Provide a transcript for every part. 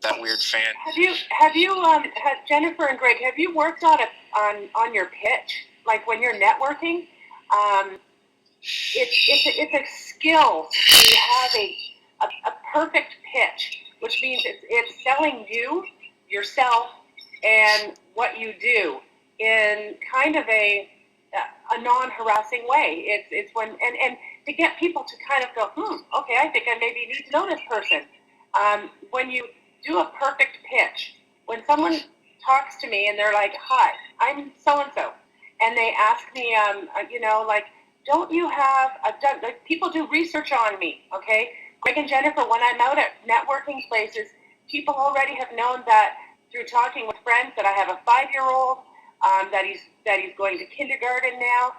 that weird fan. Have Jennifer and Greg, have you worked on your pitch? Like when you're networking, it's a skill to have a perfect pitch, which means it's selling you, yourself, and what you do in kind of a non-harassing way. It's when and to get people to kind of go, okay, I think I maybe need to know this person. When you do a perfect pitch, when someone talks to me and they're like, "Hi, I'm so and so," and they ask me, like, don't you have like people do research on me, okay? Greg and Jennifer, when I'm out at networking places, people already have known that through talking with friends that I have a 5-year-old, that he's going to kindergarten now,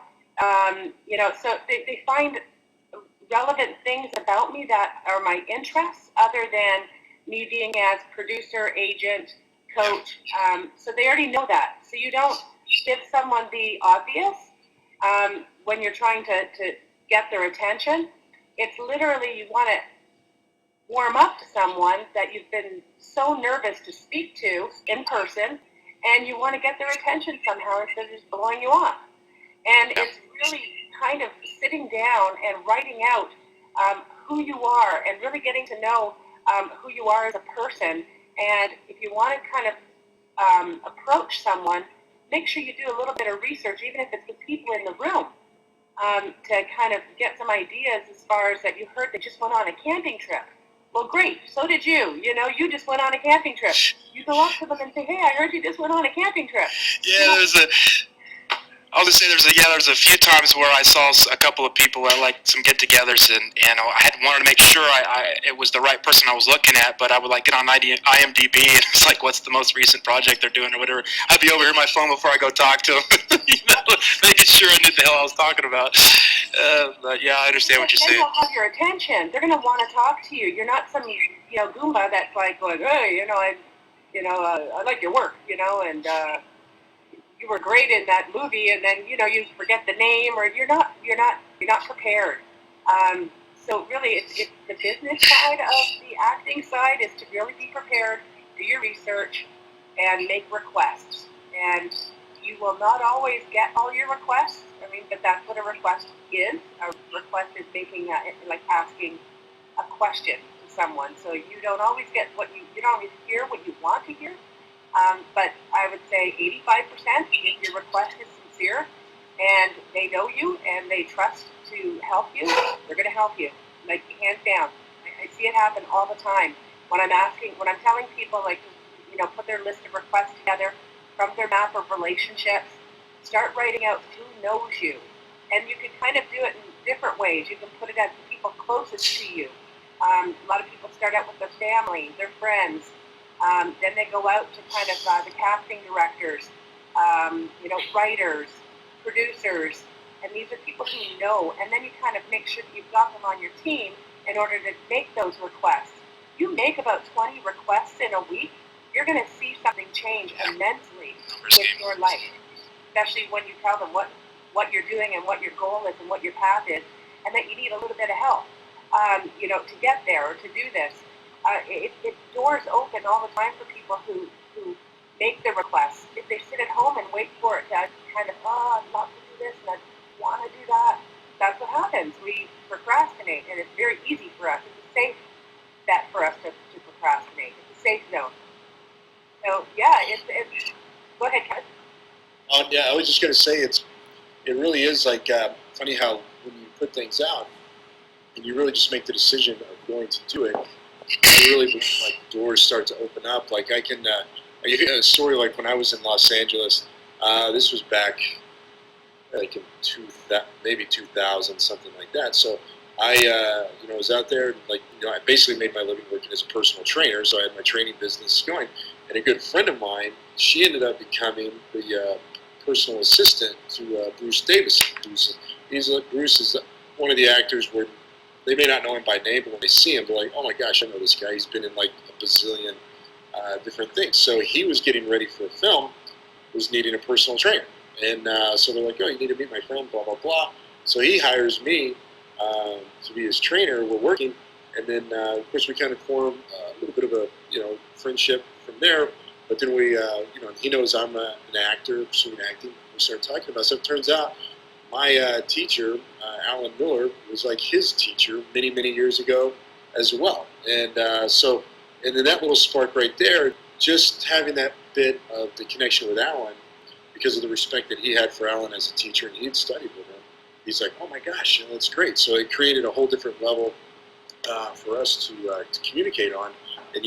so they find relevant things about me that are my interests other than me being as producer, agent, coach. So they already know that. So you don't give someone the obvious when you're trying to get their attention. It's literally you want to warm up to someone that you've been so nervous to speak to in person, and you want to get their attention somehow instead of just blowing you off. And it's really kind of sitting down and writing out who you are and really getting to know who you are as a person. And if you want to kind of approach someone, make sure you do a little bit of research, even if it's the people in the room, to kind of get some ideas as far as that you heard they just went on a camping trip. Well, great. So did you. You just went on a camping trip. You go up to them and say, "Hey, I heard you just went on a camping trip." Yeah, I'll just say there's a few times where I saw a couple of people at like some get-togethers, and I had wanted to make sure it was the right person I was looking at, but I would like get on IMDb and it's like, what's the most recent project they're doing or whatever. I'd be over here on my phone before I go talk to them, making sure I knew the hell I was talking about. But yeah, I understand what you're saying. They'll have your attention. They're going to want to talk to you. You're not some Goomba that's like going, "Hey, I like your work, and you were great in that movie," and then you forget the name, or you're not prepared. So really, it's the business side of the acting side is to really be prepared, do your research, and make requests. And you will not always get all your requests. But that's what a request is. A request is like asking a question to someone. So you don't always get you don't always hear what you want to hear. But I would say 85%, if your request is sincere and they know you and they trust to help you, they're going to help you, like hands down. I see it happen all the time when I'm telling people, like, put their list of requests together from their map of relationships, start writing out who knows you. And you can kind of do it in different ways. You can put it at the people closest to you. A lot of people start out with their family, their friends. Then they go out to kind of the casting directors, writers, producers, and these are people who you know. And then you kind of make sure that you've got them on your team in order to make those requests. You make about 20 requests in a week, you're going to see something change immensely with your life, especially when you tell them what you're doing and what your goal is and what your path is, and that you need a little bit of help, to get there or to do this. It doors open all the time for people who make the requests. If they sit at home and wait for it to kind of, I'd love to do this and I want to do that, that's what happens. We procrastinate, and it's very easy for us. It's a safe bet for us to procrastinate. It's a safe zone. So yeah, it's go ahead, Ken. Yeah, I was just going to say it really is like funny how when you put things out and you really just make the decision of going to do it, really like doors start to open up. Like I can, a story like when I was in Los Angeles. This was back like in maybe 2000, something like that. So I, was out there and I basically made my living working as a personal trainer. So I had my training business going, and a good friend of mine, she ended up becoming the personal assistant to Bruce Davis. Bruce is one of the actors where they may not know him by name, but when they see him, they're like, "Oh my gosh, I know this guy. He's been in like a bazillion different things." So he was getting ready for a film, was needing a personal trainer. And so they're like, "Oh, you need to meet my friend, blah, blah, blah." So he hires me to be his trainer. We're working, And then, of course, we kind of formed a little bit of a, friendship from there. But then we, he knows I'm an actor, pursuing acting. We started talking about stuff. It turns out my teacher, Alan Miller, was like his teacher many, many years ago as well. And and then that little spark right there, just having that bit of the connection with Alan, because of the respect that he had for Alan as a teacher, and he had studied with him, he's like, oh my gosh, that's great. So it created a whole different level for us to communicate on. And,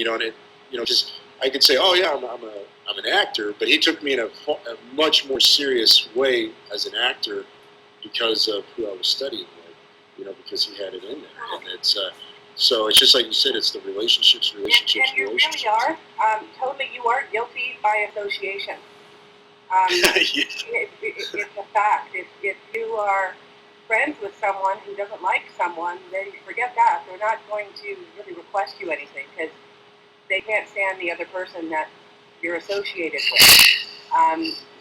just I could say, oh yeah, I'm an actor, but he took me in a much more serious way as an actor because of who I was studying with, because he had it in there. And it's so it's just like you said, it's the relationships. And you really are, totally, you are guilty by association. It's a fact. If you are friends with someone who doesn't like someone, then forget that. They're not going to really request you anything because they can't stand the other person that you're associated with.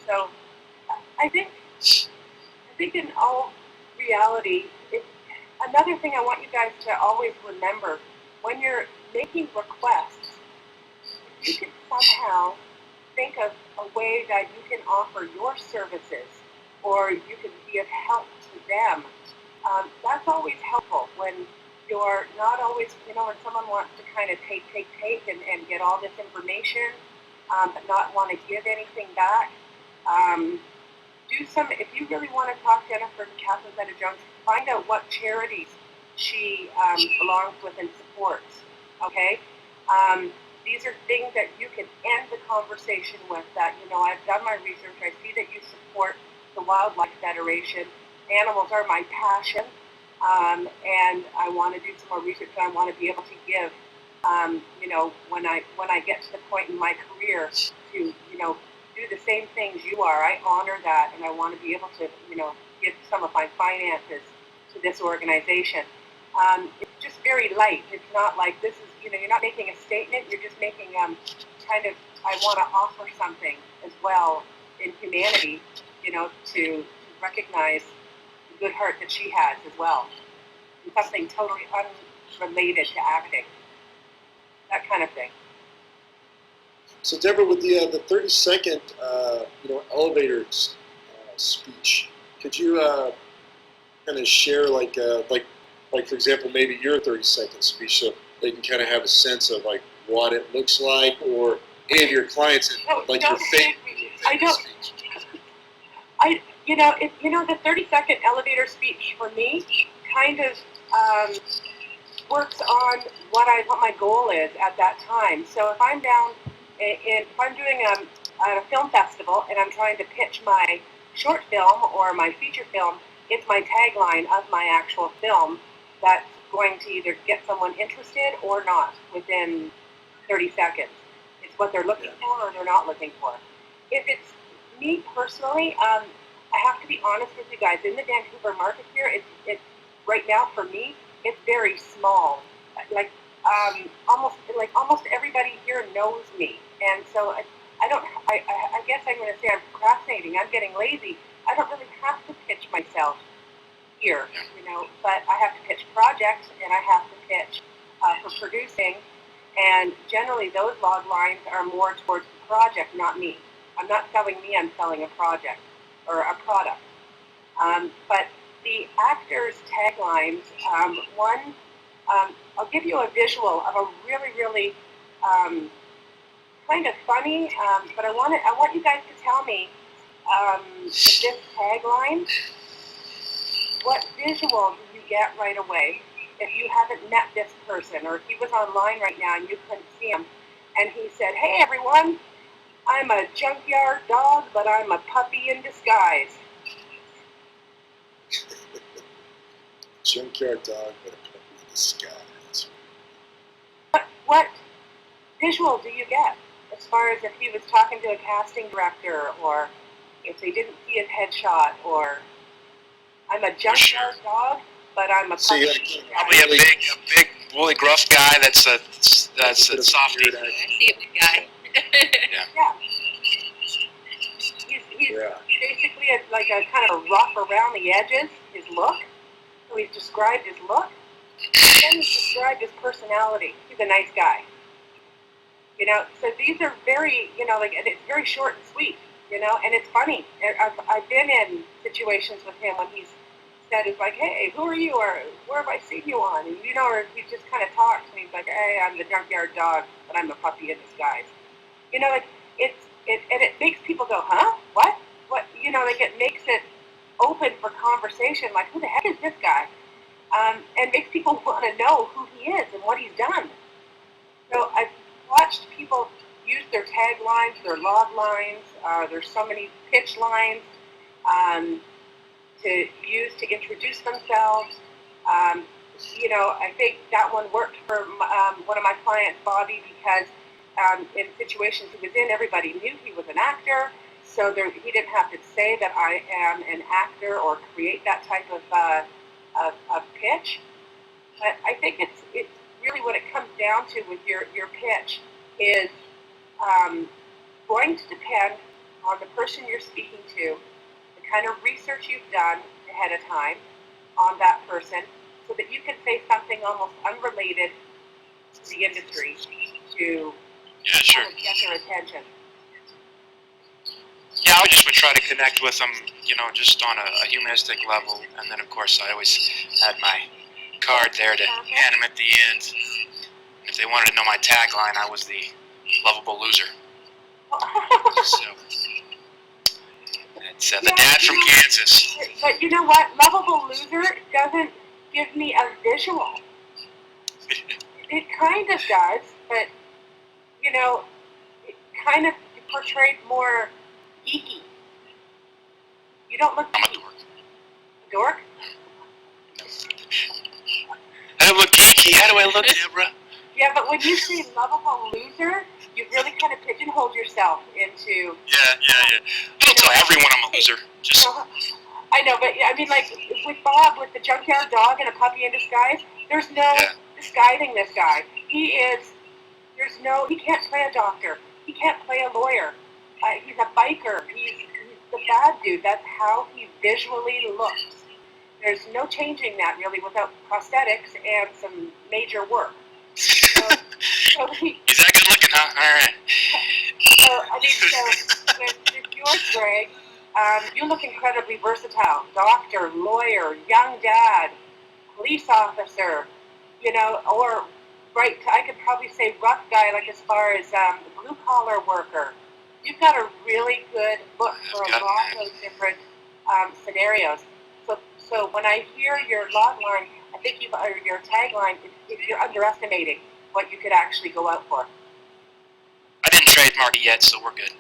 So I think in all reality, another thing I want you guys to always remember, when you're making requests, you can somehow think of a way that you can offer your services or you can be of help to them. That's always helpful when you're not always, when someone wants to kind of take and get all this information, but not want to give anything back. If you really want to talk to Jennifer Catherine Zeta-Jones, find out what charities she belongs with and supports, okay? These are things that you can end the conversation with that, I've done my research, I see that you support the Wildlife Federation. Animals are my passion, and I want to do some more research, and I want to be able to give, when I get to the point in my career to, do the same things you are. I honor that, and I want to be able to, give some of my finances to this organization. It's just very light. It's not like this is, you're not making a statement. You're just making kind of, I want to offer something as well in humanity, to recognize the good heart that she has as well. And something totally unrelated to acting. That kind of thing. So Deborah, with the 30-second elevator speech, could you kind of share like for example, maybe your 30-second speech, so they can kind of have a sense of like what it looks like, or any of your clients like your favorite speech. The 30-second elevator speech for me kind of works on what my goal is at that time. So if I'm down, if I'm doing a film festival and I'm trying to pitch my short film or my feature film, it's my tagline of my actual film that's going to either get someone interested or not within 30 seconds. It's what they're looking for or they're not looking for. If it's me personally, I have to be honest with you guys. In the Vancouver market here, it's right now for me, it's very small. Almost everybody here knows me, and so I guess I'm going to say I'm procrastinating. I'm getting lazy. I don't really have to pitch myself here, but I have to pitch projects and I have to pitch for producing, and generally those log lines are more towards the project, not me. I'm not selling me, I'm selling a project or a product. But the actors' taglines, I'll give you a visual of a really, really kind of funny, but I want you guys to tell me this tagline, what visual do you get right away if you haven't met this person, or if he was online right now and you couldn't see him, and he said, "Hey everyone, I'm a junkyard dog, but I'm a puppy in disguise." Junkyard dog, but a puppy in disguise. What visual do you get as far as if he was talking to a casting director, or if they didn't see his headshot, or I'm a junkyard dog, but I'm a puppy in disguise? Probably a big, woolly, gruff guy that's a softie. I see a big guy. Yeah. He's basically like a kind of rough around the edges, his look. So he's described his look. Then he's described his personality. He's a nice guy. You know, so these are very, you know, like, and it's very short and sweet, you know, and it's funny. I've been in situations with him when he's said, it's like, hey, who are you, or where have I seen you on? And, you know, or he just kind of talks, and he's like, hey, I'm the junkyard dog, but I'm a puppy in disguise. You know, like, and it makes people go, huh? What? You know, like, it makes it open for conversation, like, who the heck is this guy? And makes people want to know who he is and what he's done. So I've watched people use their taglines, their log lines. There's so many pitch lines to use to introduce themselves. You know, I think that one worked for one of my clients, Bobby, because in situations he was in, everybody knew he was an actor. So he didn't have to say that I am an actor or create that type of pitch. But I think it's really what it comes down to with your pitch is going to depend on the person you're speaking to, the kind of research you've done ahead of time on that person, so that you can say something almost unrelated to the industry to sure. kind of get their attention. Yeah, I just would try to connect with them, you know, just on a humanistic level, and then of course I always had my card there to hand them at the end. If they wanted to know my tagline, I was the lovable loser. So it's the dad from Kansas. But you know what? Lovable loser doesn't give me a visual. It kind of does, but you know, it kind of portrayed more geeky. You don't look I'm geeky. a dork. A dork? I don't look geeky. How do I look, Deborah? Yeah, but when you say lovable loser, you really kind of pigeonholed yourself into... Yeah. Don't tell everyone I'm a loser. Just... I know, but I mean, like, with Bob, with the junkyard dog and a puppy in disguise, there's no disguising this guy. He can't play a doctor. He can't play a lawyer. He's a biker. He's the bad dude. That's how he visually looks. There's no changing that, really, without prosthetics and some major work. So he's that good looking, huh? All right. So with yours, Greg, you look incredibly versatile. Doctor, lawyer, young dad, police officer, you know, or, right, I could probably say rough guy, like as far as the blue-collar worker. You've got a really good look for a lot of different scenarios. So when I hear your log line, I think your tagline, you're underestimating what you could actually go out for. I didn't trademark it yet, so we're good.